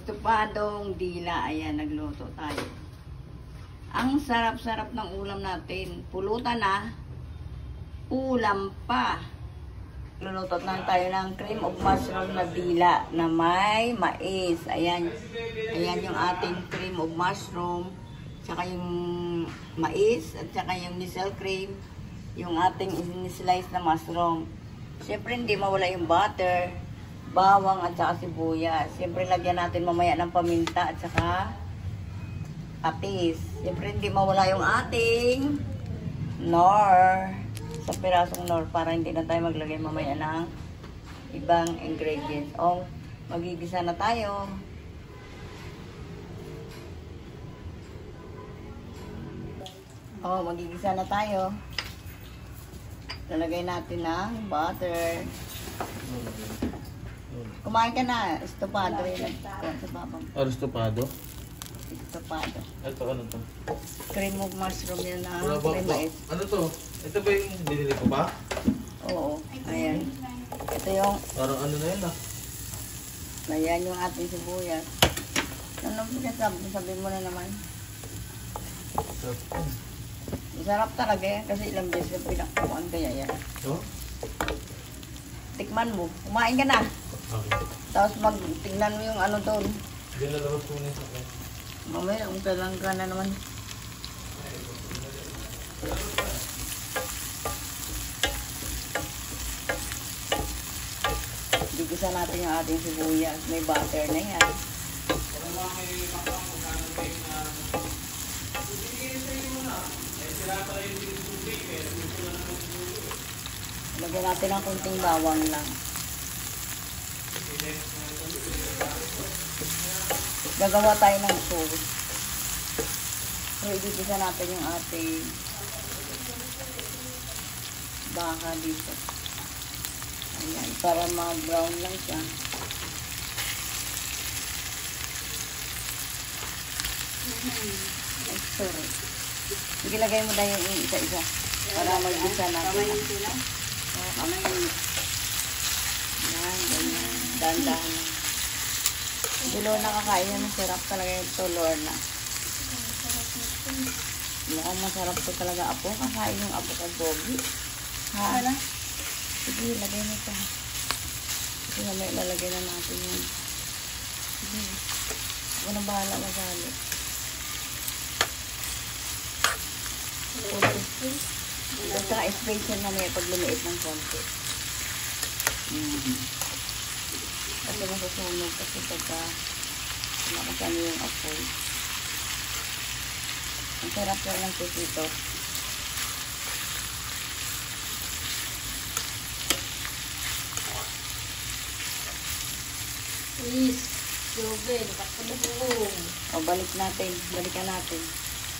estupadong dila. Ayan, nagluto tayo. Ang sarap-sarap ng ulam natin. Pulutan na. Ulam pa. Lulutot na tayo ng cream of mushroom na dila na may mais. Ayan. Ayan yung ating cream of mushroom. Tsaka yung mais. At tsaka yung misel cream. Yung ating in-slice na mushroom. Siyempre hindi mawala yung butter, bawang at saka sibuyas. Siyempre lagyan natin mamaya ng paminta at saka patis. Siyempre hindi mawala yung ating nor. Sa pirasong nor para hindi na tayo maglagay mamaya ng ibang ingredients. O, magigisa na tayo. O, magigisa na tayo. Lalagay natin ng butter. Kumain ka na. Estopado yun. Estopado? Estopado. Ito, ano to? Cream of mushroom yun na Wala ba, may mais. ano to? Ito ba yung binili ko ba? Oo. Ayan. Ito yung, Parang ano na yun ah. ayan yung ating sibuyas. Ano sabi mo na naman? Masarap talaga yan kasi ilang beses na pinakakuan kaya yan. So? Tikman mo. Kumain ka na. Okay. Tapos tingnan mo yung ano doon. Hindi na labas ko na sa akin. Mamaya, lang ka na naman. Bigisa natin yung ating sibuyas. May butter na yan. Lagyan natin ng kunting bawang lang. Gagawa tayo ng sauce. So, ibigisa natin yung ating baka dito. Ayan, para ma-brown lang siya. Ay, sorry. Sige, lagay mo na yung isa-isa. Para mag-isa natin. Ayan, ganyan. Dahan-dahan lang. Hindi Lorna nakakain yan. Masarap talaga ito, Lorna. Mukhang masarap to talaga, apo. Kakain yung apo kay Bobby. Ha? Sige, lagay mo ito. Sige, may lalagay na natin yun. Sige. Ako na bahala magali. Basta space yan namin pag lumiit ng konti. Kasi masasunog kasi pagka nakasama yung apoy. Ang sarap lang ng sisito. Please, Joven, nakakabubong. O, balik natin. Balikan natin.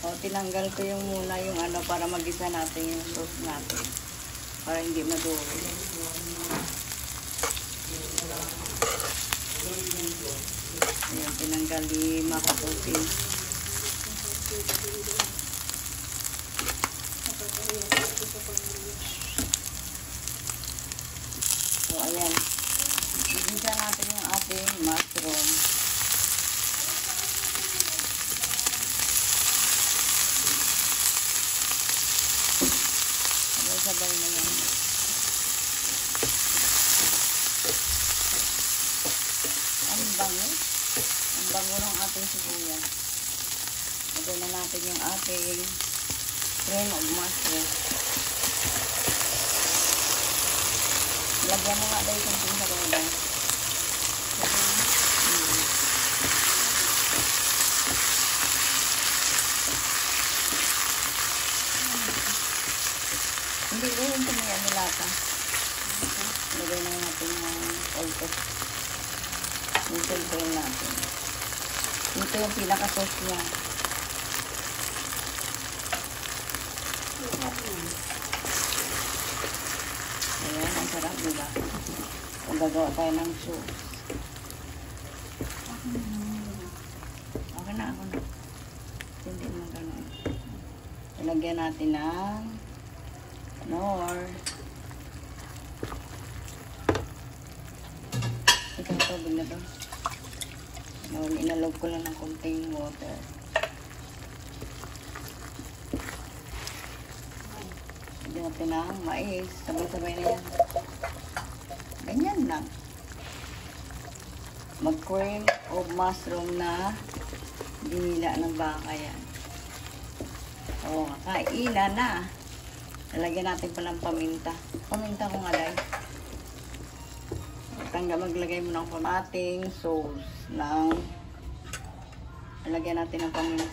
O, tinanggal ko yung muna yung ano para magisa natin yung sauce natin. Para hindi maduro. Ayan, tinanggal di makapusin. So, ayan. Igisa natin yung ating mushroom. Sabay-sabay na yan. Ang bango. Ang bango ng ating sibuyas. Lagay na natin yung ating cream of mushroom. Lagyan mo nga dahil kunting sa roda. Hindi ko yung tumayan nila ka. Lagay na natin yung all-off. Ito yung natin. Ito yung pinaka-sauce niya. Ayan, ang sarap, diba? Kung gagawa tayo ng sauce. Okay na, ako na. Hindi mo gano'n. Ilagyan natin ng nor. Ikaw tubig na doon. Noon, inalog ko lang ng konting water. Hindi natin na ang mais. Sabay-sabay na yan. Ganyan lang. Mag-cream o mushroom na dinila ng baka yan. O, kailan na. Lalagyan natin palang paminta. Paminta kung alay. Maglagay mo ng ating sauce ng lagyan natin ng paminta.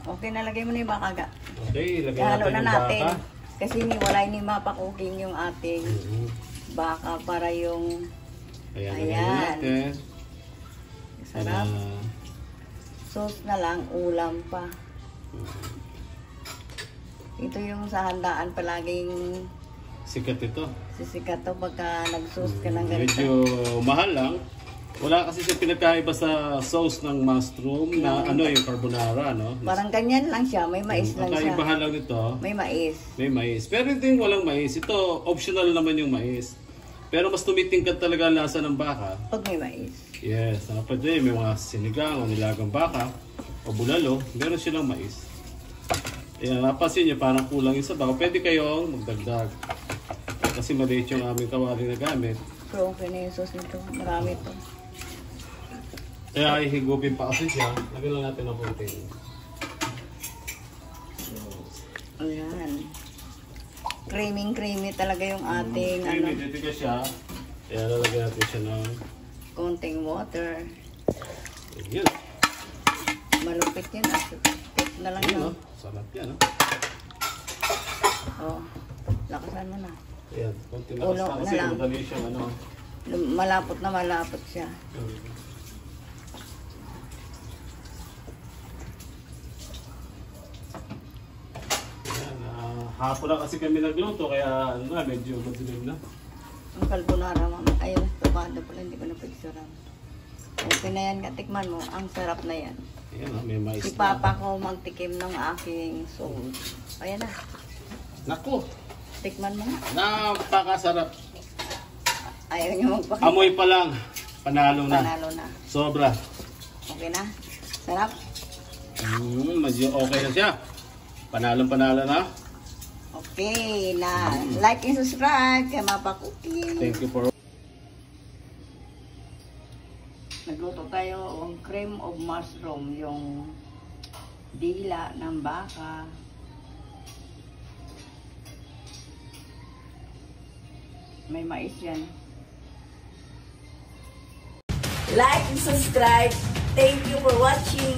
Okay, nalagay mo na yung baka ga. Okay, lagyan Halo natin na yung natin. baka. Kasi niwalay ni Mapa cooking yung ating baka para yung Ayan, Ayan. lagyan natin. sarap. Sauce na lang, ulam pa. Ito yung sa handaan palaging Sikat ito. sisikat to pagka nag-sauce ka ng Medyo ganito. mahal lang. Wala kasi siya pinagkaiba sa sauce ng mushroom na ano yung carbonara, no? Parang ganyan lang siya, may mais lang Ang siya. kaibahan lang nito, May mais. may mais. Pero ito yung walang mais. Ito, optional naman yung mais. Pero mas tumitingkad talaga ang lasa ng baka. Pag may mais. Yes, pwede may mga sinigang o nilagang baka o bulalo, meron silang mais. Ayan, napansin nyo, parang kulang yung sa baka. Pwede kayong magdagdag. Kasi maliit yung aming kawali na gamit. Pero okay na yung sauce nito. Marami to. Kaya ihigupin pa kasi siya. Lagyan lang natin ng konti. Ayan. Creamy talaga yung ating Creamy, dito siya. Kaya lalagyan natin siya ng konting water. yun. Malupit yun. Asupit na lang Yun, yun. no? Sarap yan, no? Oh, lakasan mo na. Ayan, konti na Ulo kasi na lang. madali siyang ano. Malapot na malapot siya. Ayan, hapon na kasi kami nagluto, kaya ano na, medyo madilim na. Ang carbonara, mama. Ayun, tubado pala. Hindi ko napagsaram. Okay na yan. Katikman mo. Ang sarap na yan. Ayan, may mais Si na. Papa ko magtikim ng aking sauce. Ayan na. Naku, Tikman mo na. napakasarap. Ayaw niya magpakita. Amoy pa lang, panalo na. Panalo na. Sobra. Okay na? Sarap? Medyo okay na siya. Panalo na. Okay na. Like and subscribe kay Mapa Cooking. Thank you for Nagluto tayo ng cream of mushroom, yung dila ng baka. May mais yan. Like and subscribe. Thank you for watching.